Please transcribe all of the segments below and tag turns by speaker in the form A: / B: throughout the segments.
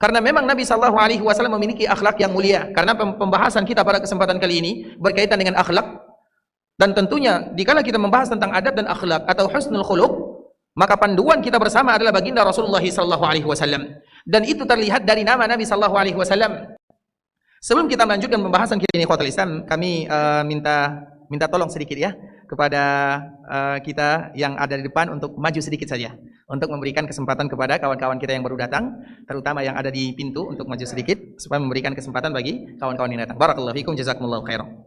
A: Karena memang Nabi Shallallahu Alaihi Wasallam memiliki akhlak yang mulia. Karena pembahasan kita pada kesempatan kali ini berkaitan dengan akhlak, dan tentunya dikala kita membahas tentang adab dan akhlak atau husnul khuluq, maka panduan kita bersama adalah baginda Rasulullah Shallallahu Alaihi Wasallam. Dan itu terlihat dari nama Nabi Shallallahu Alaihi Wasallam. Sebelum kita melanjutkan pembahasan kita ini, ikhwatul Islam, kami minta tolong sedikit ya kepada kita yang ada di depan untuk maju sedikit saja, untuk memberikan kesempatan kepada kawan-kawan kita yang baru datang, terutama yang ada di pintu, untuk maju sedikit supaya memberikan kesempatan bagi kawan-kawan yang datang. Barakallahu fikum, jazakumullahu khairan.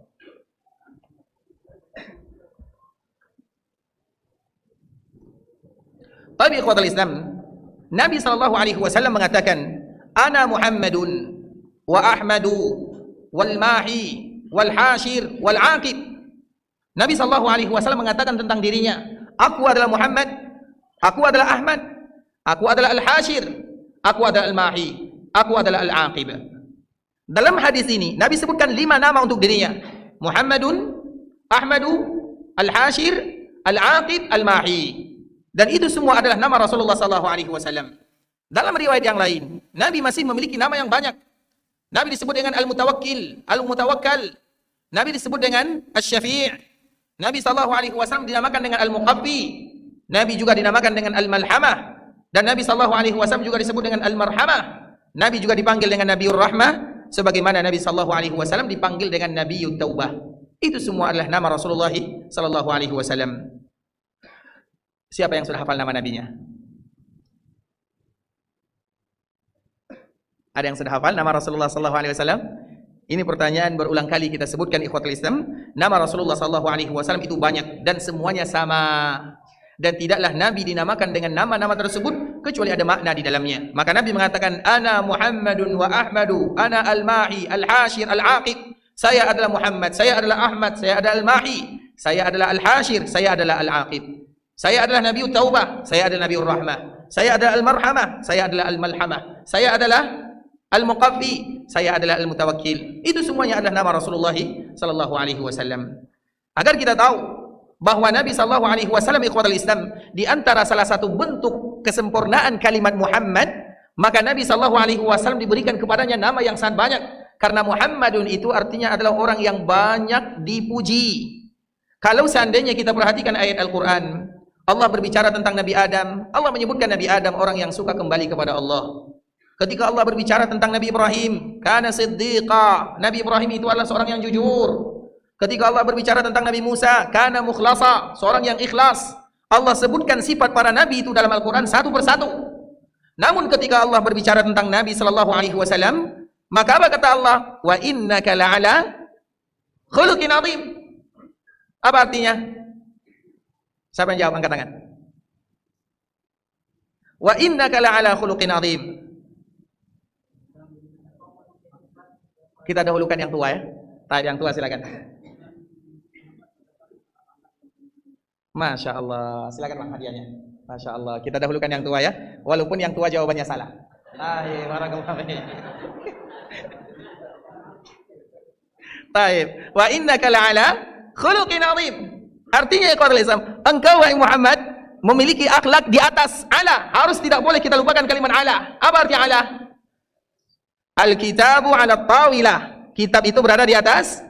A: Tapi ikhwatul Islam, Nabi Shallallahu Alaihi Wasallam mengatakan, Ana Muhammadun wa Ahmadu wal Mahi wal Hashir wal Aqib. Nabi Shallallahu Alaihi Wasallam mengatakan tentang dirinya, aku adalah Muhammad, aku adalah Ahmad, aku adalah Al-Hashir, aku adalah Al-Mahi, aku adalah Al-Aqib. Dalam hadis ini Nabi sebutkan 5 nama untuk dirinya: Muhammadun, Ahmadu, Al-Hashir, Al-Aqib, Al-Mahi. Dan itu semua adalah nama Rasulullah Shallallahu Alaihi Wasallam. Dalam riwayat yang lain, Nabi masih memiliki nama yang banyak. Nabi disebut dengan Al-Mutawakkil, Al-Mutawakkal. Nabi disebut dengan Asy-Syafi'. Nabi Shallallahu Alaihi Wasallam dinamakan dengan Al-Muqaffi. Nabi juga dinamakan dengan Al-Malhamah. Dan Nabi Shallallahu Alaihi Wasallam juga disebut dengan Al-Marhamah. Nabi juga dipanggil dengan Nabiur Rahmah, sebagaimana Nabi Shallallahu Alaihi Wasallam dipanggil dengan Nabiut Taubah. Itu semua adalah nama Rasulullah Shallallahu Alaihi Wasallam. Siapa yang sudah hafal nama nabinya? Ada yang sudah hafal nama Rasulullah Sallallahu Alaihi Wasallam? Ini pertanyaan berulang kali kita sebutkan, ikhwatul Islam. Nama Rasulullah Sallallahu Alaihi Wasallam itu banyak dan semuanya sama. Dan tidaklah Nabi dinamakan dengan nama-nama tersebut kecuali ada makna di dalamnya. Maka Nabi mengatakan, Ana Muhammadun wa Ahmadu, Ana Al-Mahi, Al-Hashir, Al-Aqib. Saya adalah Muhammad, saya adalah Ahmad, saya adalah Al-Mahi, saya adalah Al-Hashir, saya adalah Al-Aqib. Saya adalah Nabiut Taubah, saya adalah Nabiur Rahmah, saya adalah Al-Marhamah, saya adalah Al-Malhamah, saya adalah Al-Muqaffi, saya adalah Al-Mutawakkil. Itu semuanya adalah nama Rasulullah Sallallahu Alaihi Wasallam. Agar kita tahu bahwa Nabi Sallallahu Alaihi Wasallam, ikhwatul Islam, di antara salah satu bentuk kesempurnaan kalimat Muhammad, maka Nabi Sallallahu Alaihi Wasallam diberikan kepadanya nama yang sangat banyak. Karena Muhammadun itu artinya adalah orang yang banyak dipuji. Kalau seandainya kita perhatikan ayat Al-Quran, Allah berbicara tentang Nabi Adam. Allah menyebutkan Nabi Adam orang yang suka kembali kepada Allah. Ketika Allah berbicara tentang Nabi Ibrahim, kana siddiqa, Nabi Ibrahim itu adalah seorang yang jujur. Ketika Allah berbicara tentang Nabi Musa, kana mukhlasa, seorang yang ikhlas. Allah sebutkan sifat para nabi itu dalam Al-Quran satu persatu. Namun ketika Allah berbicara tentang Nabi Sallallahu Alaihi Wasallam, maka apa kata Allah? Wa innaka la'ala khuluqin azim. Apa artinya? Siapa yang jawab, angkat tangan. Wa innaka la'ala khuluqin azim. Kita dahulukan yang tua ya. Yang tua silakan. Masya Allah, silakan Bang hadiahnya. Masya Allah, kita dahulukan yang tua ya. Walaupun yang tua jawabannya salah. Taib. Wa innaka la'ala khuluqin azim. Artinya ya qaul Islam, engkau wahai Muhammad memiliki akhlak di atas ala. Harus tidak boleh kita lupakan kalimat ala. Apa arti ala? Al-kitabu ala tawilah. Kitab itu berada di atas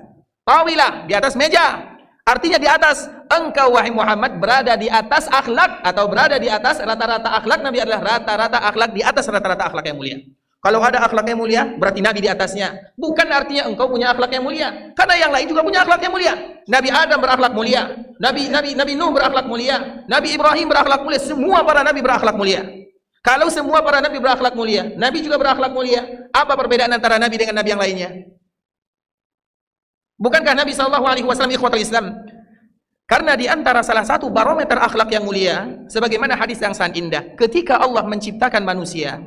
A: tawilah, di atas meja. Artinya di atas. Engkau wahai Muhammad berada di atas akhlak atau berada di atas rata-rata akhlak. Nabi adalah rata-rata akhlak di atas rata-rata akhlak yang mulia. Kalau ada akhlak yang mulia, berarti Nabi di atasnya. Bukan artinya engkau punya akhlak yang mulia. Karena yang lain juga punya akhlak yang mulia. Nabi Adam berakhlak mulia. Nabi Nuh berakhlak mulia. Nabi Ibrahim berakhlak mulia. Semua para nabi berakhlak mulia. Kalau semua para nabi berakhlak mulia, Nabi juga berakhlak mulia. Apa perbedaan antara Nabi dengan Nabi yang lainnya? Bukankah Nabi Shallallahu Alaihi Wasallam ikhwatul Islam? Karena di antara salah satu barometer akhlak yang mulia, sebagaimana hadis yang sangat indah, ketika Allah menciptakan manusia,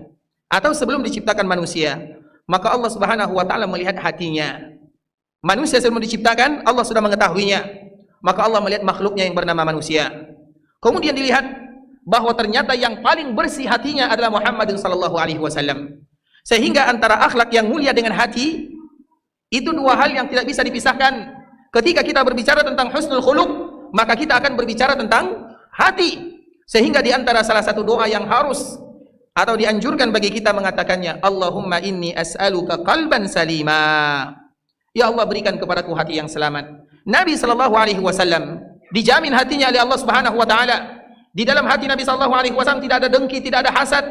A: atau sebelum diciptakan manusia, maka Allah Subhanahu wa taala melihat hatinya. Manusia sebelum diciptakan, Allah sudah mengetahuinya. Maka Allah melihat makhluknya yang bernama manusia. Kemudian dilihat bahwa ternyata yang paling bersih hatinya adalah Muhammad sallallahu alaihi wasallam. Sehingga antara akhlak yang mulia dengan hati itu dua hal yang tidak bisa dipisahkan. Ketika kita berbicara tentang husnul khuluq, maka kita akan berbicara tentang hati. Sehingga di antara salah satu doa yang harus atau dianjurkan bagi kita mengatakannya, Allahumma inni as'aluka qalban salima. Ya Allah, berikan kepadaku hati yang selamat. Nabi SAW dijamin hatinya oleh Allah Subhanahu wa taala. Di dalam hati Nabi SAW tidak ada dengki, tidak ada hasad.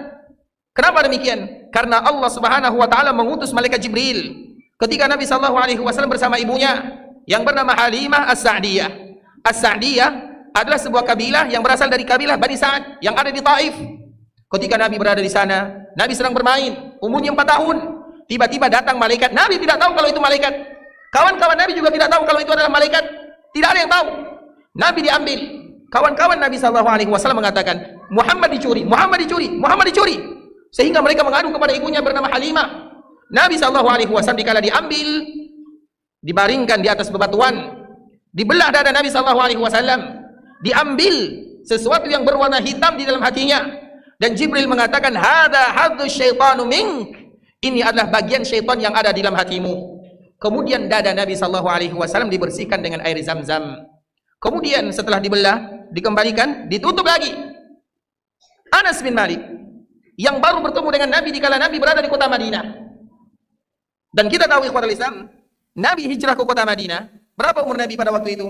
A: Kenapa demikian? Karena Allah Subhanahu wa taala mengutus malaikat Jibril ketika Nabi SAW bersama ibunya yang bernama Halimah As-Sa'diyah. As-Sa'diyah adalah sebuah kabilah yang berasal dari kabilah Bani Sa'ad yang ada di Taif. Ketika Nabi berada di sana, Nabi sedang bermain, umurnya 4 tahun. Tiba-tiba datang malaikat. Nabi tidak tahu kalau itu malaikat. Kawan-kawan Nabi juga tidak tahu kalau itu adalah malaikat. Tidak ada yang tahu. Nabi diambil. Kawan-kawan Nabi SAW mengatakan, Muhammad dicuri, Muhammad dicuri, Muhammad dicuri. Sehingga mereka mengadu kepada ibunya bernama Halimah. Nabi SAW dikala diambil, dibaringkan di atas bebatuan, dibelah dada Nabi SAW, diambil sesuatu yang berwarna hitam di dalam hatinya, dan Jibril mengatakan, hadza hadzu syaitanu mink. Ini adalah bagian syaitan yang ada di dalam hatimu. Kemudian dada Nabi SAW dibersihkan dengan air Zam-Zam. Kemudian setelah dibelah, dikembalikan, ditutup lagi. Anas bin Malik yang baru bertemu dengan Nabi dikala Nabi berada di kota Madinah. Dan kita tahu ikhwatul Islam, Nabi hijrah ke kota Madinah. Berapa umur Nabi pada waktu itu?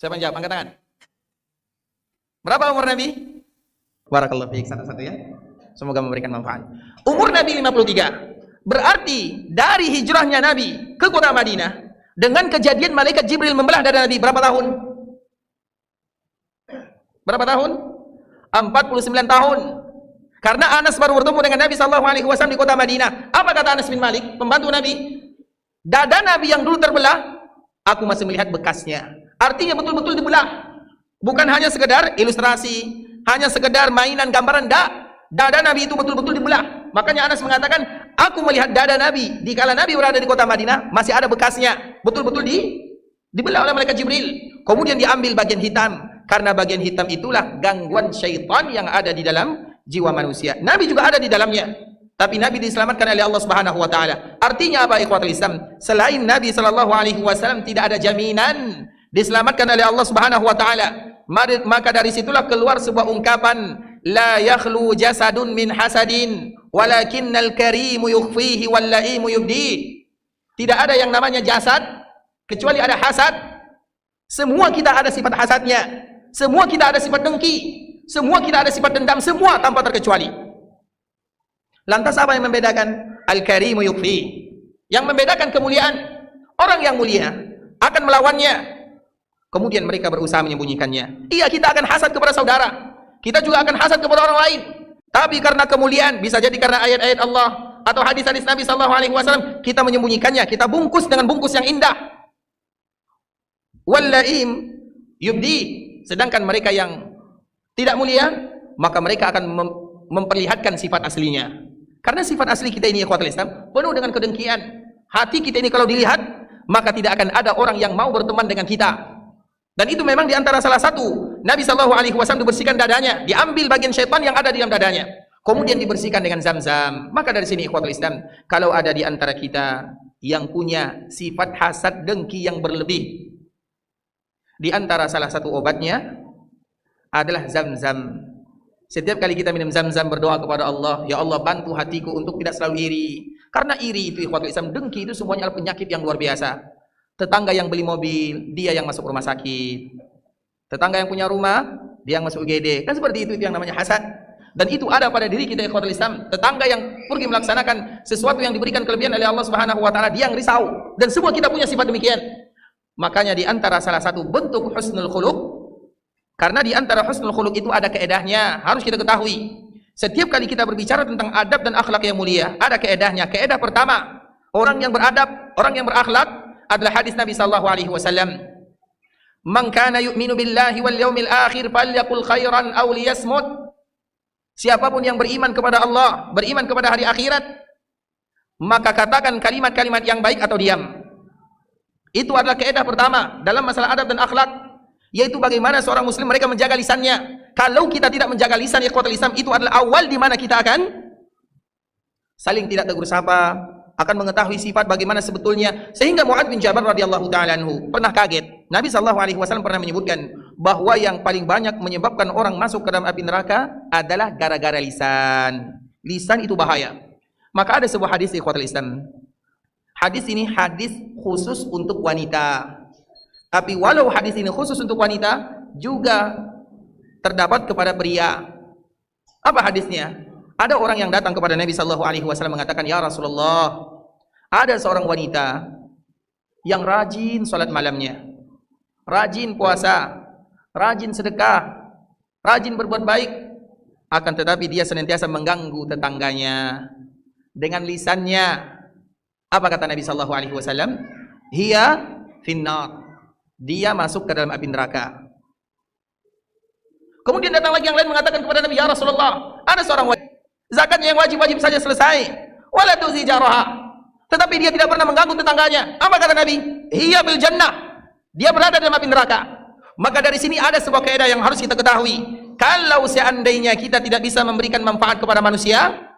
A: Siapa yang jawab? Angkat tangan. Berapa umur Nabi? Barakallahu fiik, satu-satu ya. Semoga memberikan manfaat. Umur Nabi 53. Berarti dari hijrahnya Nabi ke kota Madinah dengan kejadian malaikat Jibril membelah dada Nabi berapa tahun? Berapa tahun? 49 tahun. Karena Anas baru bertemu dengan Nabi SAW di kota Madinah. Apa kata Anas bin Malik, pembantu Nabi? Dada Nabi yang dulu terbelah, aku masih melihat bekasnya. Artinya betul-betul dibelah. Bukan hanya sekedar ilustrasi, hanya sekedar mainan gambaran, enggak. Dada Nabi itu betul-betul dibelah. Makanya Anas mengatakan, aku melihat dada Nabi dikala Nabi berada di kota Madinah, masih ada bekasnya. Betul-betul dibelah oleh malaikat Jibril. Kemudian diambil bagian hitam. Karena bagian hitam itulah gangguan syaitan yang ada di dalam jiwa manusia. Nabi juga ada di dalamnya. Tapi Nabi diselamatkan oleh Allah Subhanahu wa taala. Artinya apa ikhwatul Islam? Selain Nabi SAW tidak ada jaminan diselamatkan oleh Allah Subhanahu wa taala. Maka dari situlah keluar sebuah ungkapan, la yakhlu jasadun min hasadin walakinnal karimu yukhfihi wal laimu yubdi. Tidak ada yang namanya jasad kecuali ada hasad. Semua kita ada sifat hasadnya. Semua kita ada sifat dengki. Semua kita ada sifat dendam, semua tanpa terkecuali. Lantas apa yang membedakan? Al-Karimu yukfi. Yang membedakan kemuliaan, orang yang mulia akan melawannya, kemudian mereka berusaha menyembunyikannya. Iya, kita akan hasad kepada saudara, kita juga akan hasad kepada orang lain. Tapi karena kemuliaan, bisa jadi karena ayat-ayat Allah atau hadis-hadis Nabi SAW, kita menyembunyikannya, kita bungkus dengan bungkus yang indah. Wallaim yubdi. Sedangkan mereka yang tidak mulia, maka mereka akan memperlihatkan sifat aslinya. Karena sifat asli kita ini ikhwatul Islam penuh dengan kedengkian. Hati kita ini kalau dilihat, maka tidak akan ada orang yang mau berteman dengan kita. Dan itu memang diantara salah satu Nabi SAW dibersihkan dadanya, diambil bagian syaitan yang ada di dalam dadanya, kemudian dibersihkan dengan Zam-Zam. Maka dari sini ikhwatul Islam, kalau ada di antara kita yang punya sifat hasad dengki yang berlebih, di antara salah satu obatnya adalah Zam-Zam. Setiap kali kita minum Zam-Zam, berdoa kepada Allah, ya Allah bantu hatiku untuk tidak selalu iri. Karena iri itu ikhwatul Islam, dengki itu semuanya adalah penyakit yang luar biasa. Tetangga yang beli mobil, dia yang masuk rumah sakit. Tetangga yang punya rumah, dia yang masuk UGD. Kan seperti itu yang namanya hasad. Dan itu ada pada diri kita ikhwatul Islam. Tetangga yang pergi melaksanakan sesuatu yang diberikan kelebihan oleh Allah Subhanahu wa taala, dia yang risau. Dan semua kita punya sifat demikian. Makanya di antara salah satu bentuk husnul khuluq, karena di antara husnul khuluq itu ada kaedahnya, harus kita ketahui. Setiap kali kita berbicara tentang adab dan akhlak yang mulia, ada kaedahnya. Kaedah pertama, orang yang beradab, orang yang berakhlak adalah hadis Nabi SAW. Man kana yu'minu billahi wal yaumil akhir falyaqul khairan aw liyasmut. Siapapun yang beriman kepada Allah, beriman kepada hari akhirat, maka katakan kalimat-kalimat yang baik atau diam. Itu adalah kaedah pertama dalam masalah adab dan akhlak, yaitu bagaimana seorang muslim mereka menjaga lisannya. Kalau kita tidak menjaga lisan ikhwatul Islam, itu adalah awal di mana kita akan saling tidak tegur sapa, akan mengetahui sifat bagaimana sebetulnya. Sehingga Mu'adz bin Jabal radhiyallahu taala anhu pernah kaget. Nabi SAW pernah menyebutkan, bahwa yang paling banyak menyebabkan orang masuk ke dalam api neraka adalah gara-gara lisan. Lisan itu bahaya. Maka ada sebuah hadis ikhwatul Islam. Hadis ini hadis khusus untuk wanita. Tapi walau hadis ini khusus untuk wanita, juga terdapat kepada pria. Apa hadisnya? Ada orang yang datang kepada Nabi sallallahu alaihi wasallam mengatakan, "Ya Rasulullah, ada seorang wanita yang rajin salat malamnya, rajin puasa, rajin sedekah, rajin berbuat baik, akan tetapi dia senantiasa mengganggu tetangganya dengan lisannya." Apa kata Nabi sallallahu alaihi wasallam? "Hiya finnar." Dia masuk ke dalam api neraka. Kemudian datang lagi yang lain mengatakan kepada Nabi, "Ya Rasulullah, ada seorang wanita, zakatnya yang wajib-wajib saja selesai, wala tuzi jaraha, tetapi dia tidak pernah mengganggu tetangganya." Apa kata Nabi? "Hiya bil jannah." Dia berada dalam api neraka. Maka dari sini ada sebuah kaidah yang harus kita ketahui. Kalau seandainya kita tidak bisa memberikan manfaat kepada manusia,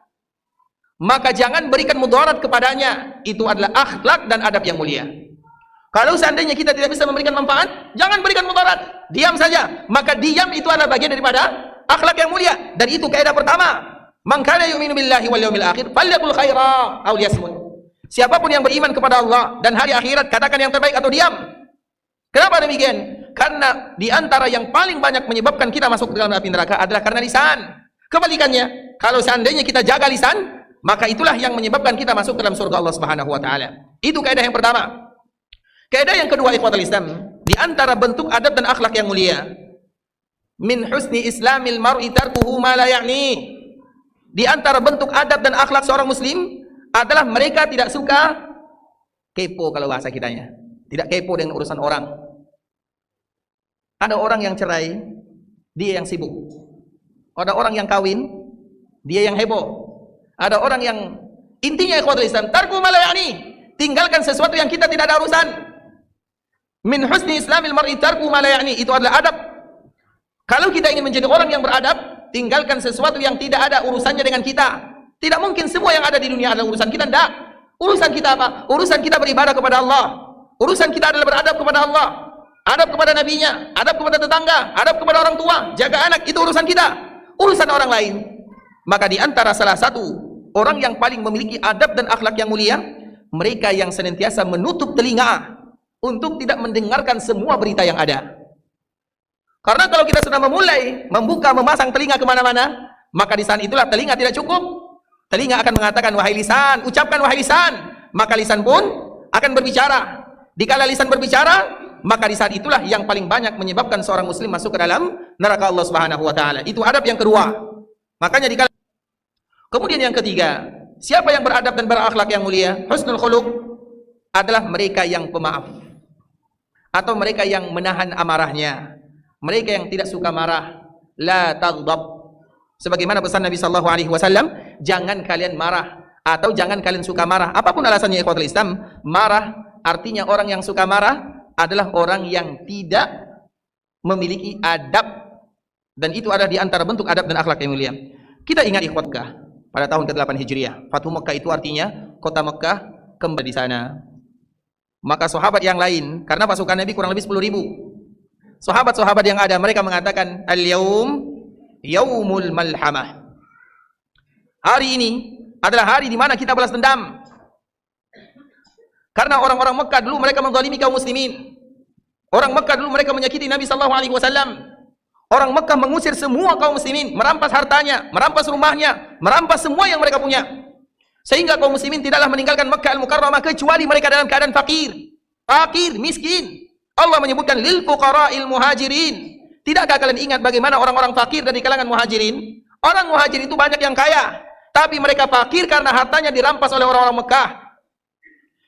A: maka jangan berikan mudarat kepadanya. Itu adalah akhlak dan adab yang mulia. Kalau seandainya kita tidak bisa memberikan manfaat, jangan berikan mudarat. Diam saja. Maka diam itu adalah bagian daripada akhlak yang mulia. Dan itu kaidah pertama. Man kana yu'minu billahi wal yawmil akhir falyaqul khaira aw liyasmut. Siapapun yang beriman kepada Allah dan hari akhirat, katakan yang terbaik atau diam. Kenapa demikian? Karena di antara yang paling banyak menyebabkan kita masuk ke dalam api neraka adalah karena lisan. Kebalikannya, kalau seandainya kita jaga lisan, maka itulah yang menyebabkan kita masuk ke dalam surga Allah Subhanahu wa taala. Itu kaidah yang pertama. Kaidah yang kedua ikhwatul Islam, di antara bentuk adab dan akhlak yang mulia, min husni islamil mar'i tarkuhu ma la ya'ni. Di antara bentuk adab dan akhlak seorang muslim adalah mereka tidak suka kepo, kalau bahasa kitanya. Tidak kepo dengan urusan orang. Ada orang yang cerai, dia yang sibuk. Ada orang yang kawin, dia yang heboh. Ada orang yang intinya ikhwatul Islam, tarku ma la ya'ni, tinggalkan sesuatu yang kita tidak ada urusan. Min husni islamil mar'i tarku ma la ya'ni, itu adalah adab. Kalau kita ingin menjadi orang yang beradab, tinggalkan sesuatu yang tidak ada urusannya dengan kita. Tidak mungkin semua yang ada di dunia adalah urusan kita. Tidak. Urusan kita apa? Urusan kita beribadah kepada Allah. Urusan kita adalah beradab kepada Allah, adab kepada nabinya, adab kepada tetangga, adab kepada orang tua, jaga anak. Itu urusan kita. Urusan orang lain. Maka di antara salah satu orang yang paling memiliki adab dan akhlak yang mulia, mereka yang senantiasa menutup telinga untuk tidak mendengarkan semua berita yang ada. Karena kalau kita sudah memulai membuka, memasang telinga kemana-mana, maka di saat itulah telinga tidak cukup. Telinga akan mengatakan, "Wahai lisan, ucapkan wahai lisan." Maka lisan pun akan berbicara. Dikala lisan berbicara, maka di saat itulah yang paling banyak menyebabkan seorang muslim masuk ke dalam neraka Allah Subhanahu wa taala. Itu adab yang kedua. Makanya dikala. Kemudian yang ketiga, siapa yang beradab dan berakhlak yang mulia? Husnul khuluq adalah mereka yang pemaaf, atau mereka yang menahan amarahnya, mereka yang tidak suka marah. La taghdab. Sebagaimana pesan Nabi sallallahu alaihi wasallam, jangan kalian marah atau jangan kalian suka marah. Apapun alasannya ikhwatul Islam, marah artinya orang yang suka marah adalah orang yang tidak memiliki adab, dan itu adalah di antara bentuk adab dan akhlak yang mulia. Kita ingat ikhwat Mekah pada tahun ke-8 Hijriah. Fathu Mekah itu artinya kota Mekah kembali di sana. Maka sahabat yang lain, karena pasukan Nabi kurang lebih 10.000, sahabat-sahabat yang ada, mereka mengatakan, "Al-yaum yaumul malhamah." Hari ini adalah hari di mana kita balas dendam. Karena orang-orang Mekah dulu mereka menzalimi kaum muslimin. Orang Mekah dulu mereka menyakiti Nabi sallallahu alaihi wasallam. Orang Mekah mengusir semua kaum muslimin, merampas hartanya, merampas rumahnya, merampas semua yang mereka punya. Sehingga kaum muslimin tidaklah meninggalkan Mekah al-Mukarramah kecuali mereka dalam keadaan fakir. Fakir, miskin. Allah menyebutkan lil fuqara'il muhajirin. Tidakkah kalian ingat bagaimana orang-orang fakir dari kalangan muhajirin? Orang muhajirin itu banyak yang kaya, tapi mereka fakir karena hartanya dirampas oleh orang-orang Mekah.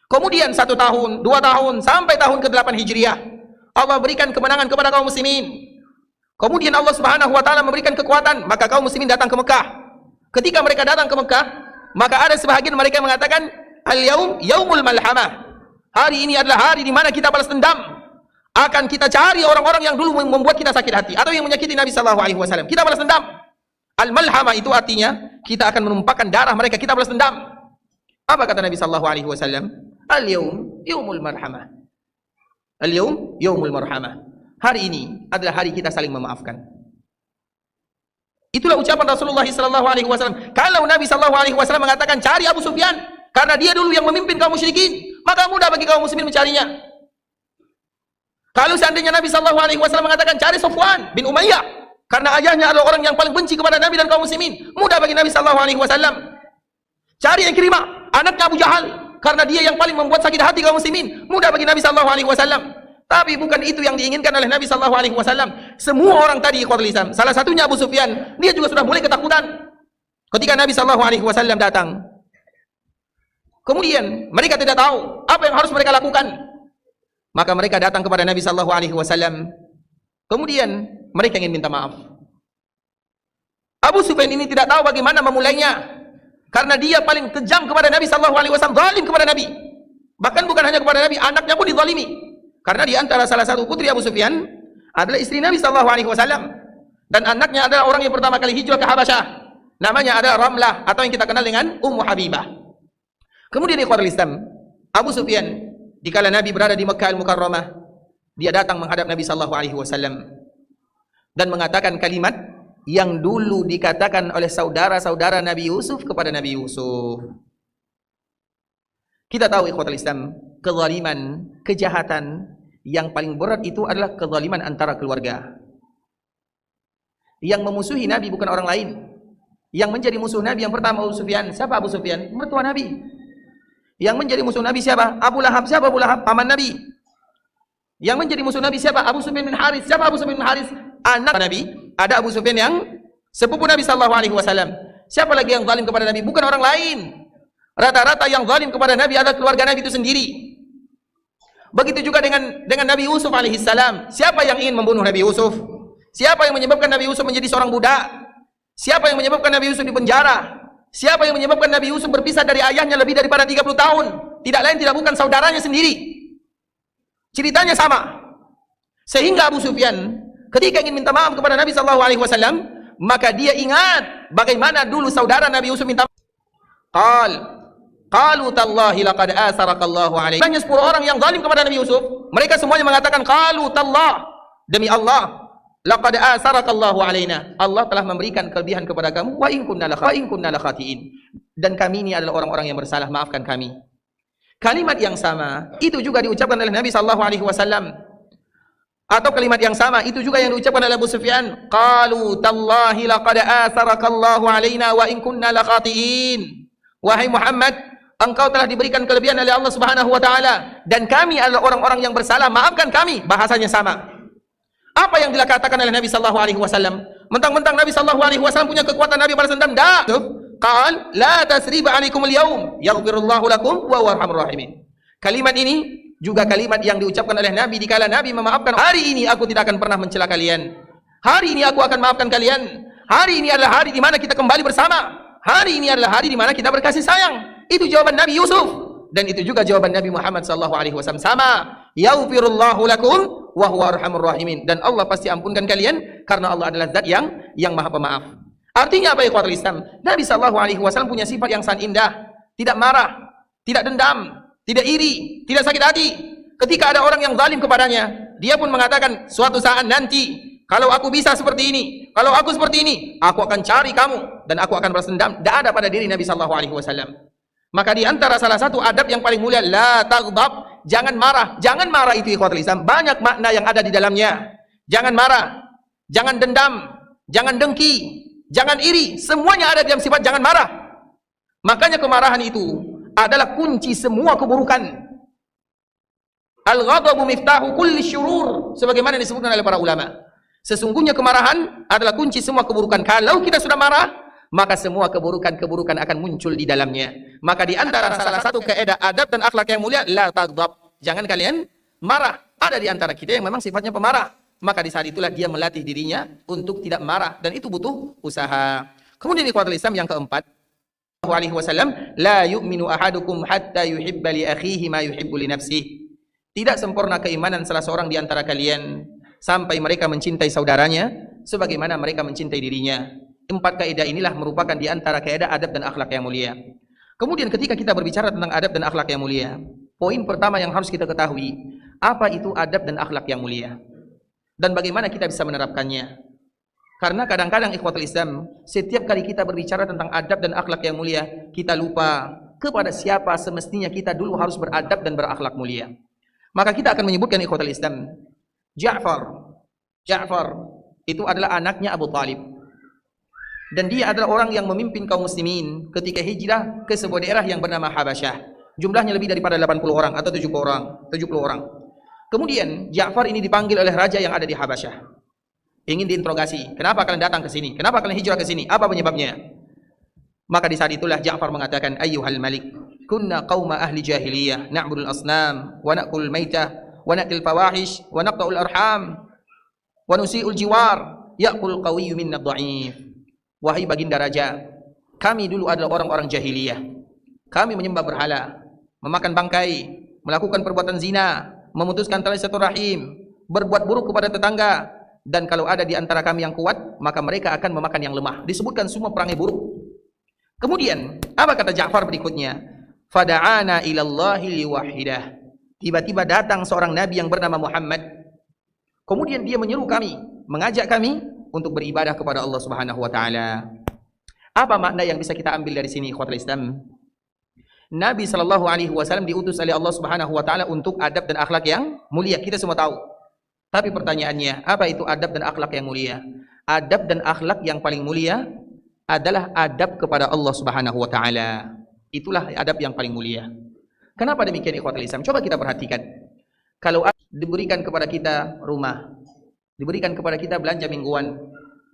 A: Kemudian 1 tahun, 2 tahun, sampai tahun ke-8 Hijriah, Allah berikan kemenangan kepada kaum muslimin. Kemudian Allah Subhanahu wa taala memberikan kekuatan, maka kaum muslimin datang ke Mekah. Ketika mereka datang ke Mekah, maka ada sebahagian mereka mengatakan, "Al-yaum yaumul malhamah." Hari ini adalah hari di mana kita balas dendam. Akan kita cari orang-orang yang dulu membuat kita sakit hati atau yang menyakiti Nabi sallallahu alaihi wasallam. Kita balas dendam. Al-malhamah itu artinya kita akan menumpahkan darah mereka, kita balas dendam. Apa kata Nabi sallallahu alaihi wasallam? Al-yaum yaumul marhamah. Al-yaum yaumul marhamah. hari ini adalah hari kita saling memaafkan. Itulah ucapan Rasulullah SAW. Kalau Nabi SAW mengatakan cari Abu Sufyan karena dia dulu yang memimpin kaum musyrikin, maka mudah bagi kaum muslimin mencarinya. Kalau seandainya Nabi SAW mengatakan cari Sofwan bin Umayyah karena ayahnya adalah orang yang paling benci kepada Nabi dan kaum muslimin, mudah bagi Nabi SAW. Cari Ikrimah, anaknya Abu Jahal, karena dia yang paling membuat sakit hati kaum muslimin, mudah bagi Nabi SAW. Tapi bukan itu yang diinginkan oleh Nabi SAW. Semua orang tadi ikhwatul Islam, salah satunya Abu Sufyan, dia juga sudah mulai ketakutan ketika Nabi SAW datang. Kemudian mereka tidak tahu apa yang harus mereka lakukan. Maka mereka datang kepada Nabi SAW. Kemudian mereka ingin minta maaf. Abu Sufyan ini tidak tahu bagaimana memulainya, karena dia paling kejam kepada Nabi SAW, zalim kepada Nabi. Bahkan bukan hanya kepada Nabi, anaknya pun dizalimi. Karena di antara salah satu putri Abu Sufyan adalah istri Nabi SAW, dan anaknya adalah orang yang pertama kali hijrah ke Habasyah. Namanya adalah Ramlah, atau yang kita kenal dengan Ummu Habibah. Kemudian ikhwatul Islam, Abu Sufyan dikala Nabi berada di Makkah Al-Mukarramah, dia datang menghadap Nabi SAW dan mengatakan kalimat yang dulu dikatakan oleh saudara-saudara Nabi Yusuf kepada Nabi Yusuf. Kita tahu ikhwatul Islam, kezaliman, kejahatan yang paling berat itu adalah kezaliman antara keluarga. Yang memusuhi Nabi bukan orang lain. Yang menjadi musuh Nabi yang pertama Abu Sufyan. Siapa Abu Sufyan? Mertua Nabi. Yang menjadi musuh Nabi siapa? Abu Lahab. Siapa Abu Lahab? Paman Nabi. Yang menjadi musuh Nabi siapa? Abu Sufyan bin Haris. Siapa Abu Sufyan bin Haris? Anak Nabi. Ada Abu Sufyan yang sepupu Nabi SAW. Siapa lagi yang zalim kepada Nabi? Bukan orang lain. Rata-rata yang zalim kepada Nabi adalah keluarga Nabi itu sendiri. Begitu juga dengan Nabi Yusuf alaihissalam. Siapa yang ingin membunuh Nabi Yusuf? Siapa yang menyebabkan Nabi Yusuf menjadi seorang budak? Siapa yang menyebabkan Nabi Yusuf dipenjara? Siapa yang menyebabkan Nabi Yusuf berpisah dari ayahnya lebih daripada 30 tahun? Tidak lain tidak bukan saudaranya sendiri. Ceritanya sama. Sehingga Abu Sufyan ketika ingin minta maaf kepada Nabi SAW, maka dia ingat bagaimana dulu saudara Nabi Yusuf minta maaf. Qalu tallahi laqad asarakallahu alaihi. Hanya 10 orang yang zalim kepada Nabi Yusuf, mereka semuanya mengatakan qalu tallah, demi Allah, laqad asarakallahu alaina. Allah telah memberikan kelebihan kepada kamu, wa in kunna lakhatiin. Dan kami ini adalah orang-orang yang bersalah, maafkan kami. Kalimat yang sama itu juga diucapkan oleh Nabi SAW. Atau kalimat yang sama itu juga yang diucapkan oleh Abu Sufyan. Qalu tallahi laqad asarakallahu alaina wa in kunna lakhatiin. Wahai Muhammad, engkau telah diberikan kelebihan oleh Allah Subhanahu wa taala dan kami adalah orang-orang yang bersalah, maafkan kami. Bahasanya sama. Apa yang dikatakan oleh Nabi sallallahu alaihi wasallam? Mentang-mentang Nabi sallallahu alaihi wasallam punya kekuatan Nabi balas dendam. Qal la tasriba alaikumul yaum yaghfirullahu lakum wa huwa arhamur rahimin. Kalimat ini juga kalimat yang diucapkan oleh Nabi dikala Nabi memaafkan. Hari ini aku tidak akan pernah mencela kalian. Hari ini aku akan maafkan kalian. Hari ini adalah hari di mana kita kembali bersama. Hari ini adalah hari di mana kita berkasih sayang. Itu jawaban Nabi Yusuf, dan itu juga jawaban Nabi Muhammad sallallahu alaihi wasallam sama. Yaghfirullahu lakum wa huwa arhamur rahimin. Dan Allah pasti ampunkan kalian karena Allah adalah zat yang Maha Pemaaf. Artinya apa ikhwatul Islam? Nabi sallallahu alaihi wasallam punya sifat yang sangat indah, tidak marah, tidak dendam, tidak iri, tidak sakit hati. Ketika ada orang yang zalim kepadanya, dia pun mengatakan suatu saat nanti kalau aku bisa seperti ini, kalau aku seperti ini, aku akan cari kamu dan aku akan balas dendam. Tidak ada pada diri Nabi sallallahu alaihi wasallam. Maka di antara salah satu adab yang paling mulia, la taghdab, jangan marah. Jangan marah itu ikhwatul Islam, banyak makna yang ada di dalamnya. Jangan marah, jangan dendam, jangan dengki, jangan iri, semuanya ada dalam sifat jangan marah. Makanya kemarahan itu adalah kunci semua keburukan. Al-ghadabu miftahu kulli syurur, sebagaimana disebutkan oleh para ulama. Sesungguhnya kemarahan adalah kunci semua keburukan. Kalau kita sudah marah, maka semua keburukan-keburukan akan muncul di dalamnya. Maka di antara salah satu kaidah adab dan akhlak yang mulia, la taghdab, jangan kalian marah. Ada di antara kita yang memang sifatnya pemarah. Maka di saat itulah dia melatih dirinya untuk tidak marah, dan itu butuh usaha. Kemudian ikhwatul Islam yang keempat, alaihi wasallam, la yu'minu ahadukum hatta yuhibba li akhihi ma yuhibbu li nafsihi. Tidak sempurna keimanan salah seorang di antara kalian sampai mereka mencintai saudaranya sebagaimana mereka mencintai dirinya. 4 kaidah inilah merupakan di antara kaidah adab dan akhlak yang mulia. Kemudian ketika kita berbicara tentang adab dan akhlak yang mulia, poin pertama yang harus kita ketahui, apa itu adab dan akhlak yang mulia? dan bagaimana kita bisa menerapkannya. Karena kadang-kadang ikhwatul Islam, setiap kali kita berbicara tentang adab dan akhlak yang mulia, kita lupa kepada siapa semestinya kita dulu harus beradab dan berakhlak mulia. Maka kita akan menyebutkan ikhwatul Islam, Ja'far itu adalah anaknya Abu Talib. Dan dia adalah orang yang memimpin kaum muslimin ketika hijrah ke sebuah daerah yang bernama Habasyah. Jumlahnya lebih daripada 80 orang atau 70 orang. Kemudian Ja'far ini dipanggil oleh raja yang ada di Habasyah. Ingin diinterogasi, kenapa kalian datang ke sini? Kenapa kalian hijrah ke sini? Apa penyebabnya? Maka di saat itulah Ja'far mengatakan, ayyuhal malik, kunna qauma ahli jahiliyah, na'budul asnam, wa na'kulul maitah, wa na'til fawahish, wa naqta'ul arham, wa nusi'ul jiwar, ya'kul qawiyyu minna dha'if. Wahai baginda raja, kami dulu adalah orang-orang jahiliyah. Kami menyembah berhala, memakan bangkai, melakukan perbuatan zina, memutuskan tali silaturahim, berbuat buruk kepada tetangga. Dan kalau ada di antara kami yang kuat, maka mereka akan memakan yang lemah. Disebutkan semua perangai buruk. Kemudian, apa kata Ja'far berikutnya? Fada'ana ilallahi liwahidah. Tiba-tiba datang seorang nabi yang bernama Muhammad. Kemudian dia menyeru kami, mengajak kami untuk beribadah kepada Allah Subhanahu wa taala. Apa makna yang bisa kita ambil dari sini, ikhwatul Islam? Nabi sallallahu alaihi wasallam diutus oleh Allah Subhanahu wa taala untuk adab dan akhlak yang mulia. Kita semua tahu. Tapi pertanyaannya, apa itu adab dan akhlak yang mulia? Adab dan akhlak yang paling mulia adalah adab kepada Allah Subhanahu wa taala. Itulah adab yang paling mulia. Kenapa demikian ikhwatul Islam? Coba kita perhatikan. Kalau diberikan kepada kita rumah, diberikan kepada kita belanja mingguan,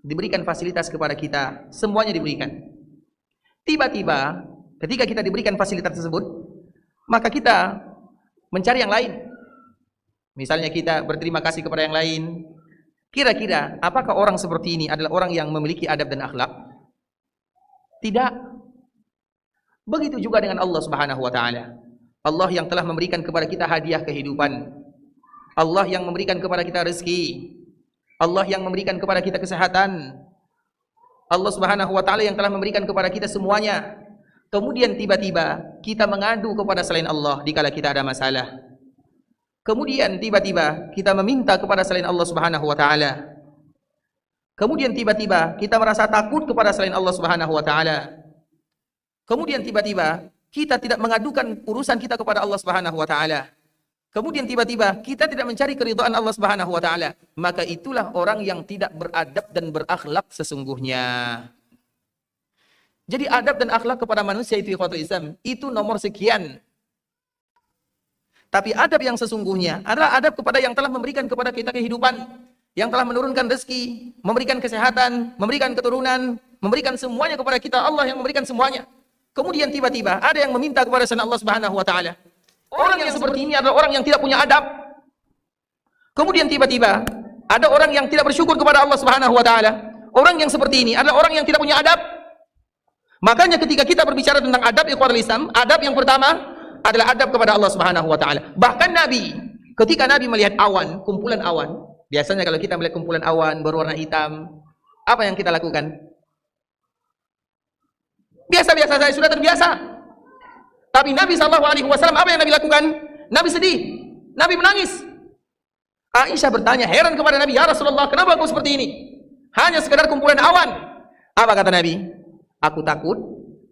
A: diberikan fasilitas kepada kita, semuanya diberikan. Tiba-tiba ketika kita diberikan fasilitas tersebut, maka kita mencari yang lain. Misalnya kita berterima kasih kepada yang lain. Kira-kira apakah orang seperti ini adalah orang yang memiliki adab dan akhlak? Tidak. Begitu juga dengan Allah Subhanahu wa taala. Allah yang telah memberikan kepada kita hadiah kehidupan. Allah yang memberikan kepada kita rezeki. Allah yang memberikan kepada kita kesehatan. Allah Subhanahu wa taala yang telah memberikan kepada kita semuanya. Kemudian tiba-tiba kita mengadu kepada selain Allah dikala kita ada masalah. Kemudian tiba-tiba kita meminta kepada selain Allah Subhanahu wa taala. Kemudian tiba-tiba kita merasa takut kepada selain Allah Subhanahu wa taala. Kemudian tiba-tiba kita tidak mengadukan urusan kita kepada Allah Subhanahu wa taala. Kemudian tiba-tiba kita tidak mencari keridhaan Allah Subhanahu wa taala. Maka itulah orang yang tidak beradab dan berakhlak sesungguhnya. Jadi adab dan akhlak kepada manusia itu ikhwatul Islam, itu nomor sekian. Tapi adab yang sesungguhnya adalah adab kepada yang telah memberikan kepada kita kehidupan, yang telah menurunkan rezeki, memberikan kesehatan, memberikan keturunan, memberikan semuanya kepada kita. Allah yang memberikan semuanya. Kemudian tiba-tiba ada yang meminta kepada selain Allah Subhanahu wa taala. Orang yang seperti ini adalah orang yang tidak punya adab. Kemudian tiba-tiba ada orang yang tidak bersyukur kepada Allah Subhanahu wa taala. Orang yang seperti ini adalah orang yang tidak punya adab. Makanya ketika kita berbicara tentang adab ikhwatul Islam, adab yang pertama adalah adab kepada Allah Subhanahu wa taala. Bahkan Nabi, ketika Nabi melihat awan, kumpulan awan, biasanya kalau kita melihat kumpulan awan berwarna hitam, apa yang kita lakukan? Biasa-biasa saja, sudah terbiasa. Tapi Nabi SAW apa yang Nabi lakukan? Nabi sedih, Nabi menangis. Aisyah bertanya, heran kepada Nabi, ya Rasulullah, kenapa kau seperti ini? Hanya sekedar kumpulan awan. Apa kata Nabi? Aku takut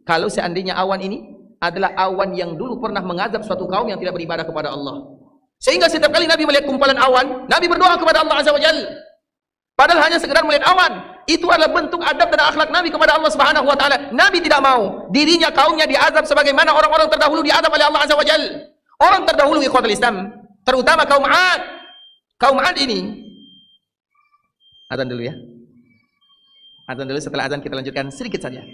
A: kalau seandainya awan ini adalah awan yang dulu pernah mengazab suatu kaum yang tidak beribadah kepada Allah. Sehingga setiap kali Nabi melihat kumpulan awan, Nabi berdoa kepada Allah Azza wa Jalla. Padahal hanya sekedar melihat awan. Itu adalah bentuk adab dan akhlak Nabi kepada Allah Subhanahu wa taala. Nabi tidak mau dirinya, kaumnya diazab sebagaimana orang-orang terdahulu diazab oleh Allah Azza wa Jalla. Orang terdahulu ikhwatul Islam, terutama kaum 'Ad. Kaum 'Ad ini. Azan dulu ya. Azan dulu, setelah azan kita lanjutkan sedikit saja.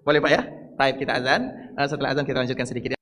A: Boleh Pak ya? Baik, kita azan. Setelah azan kita lanjutkan sedikit.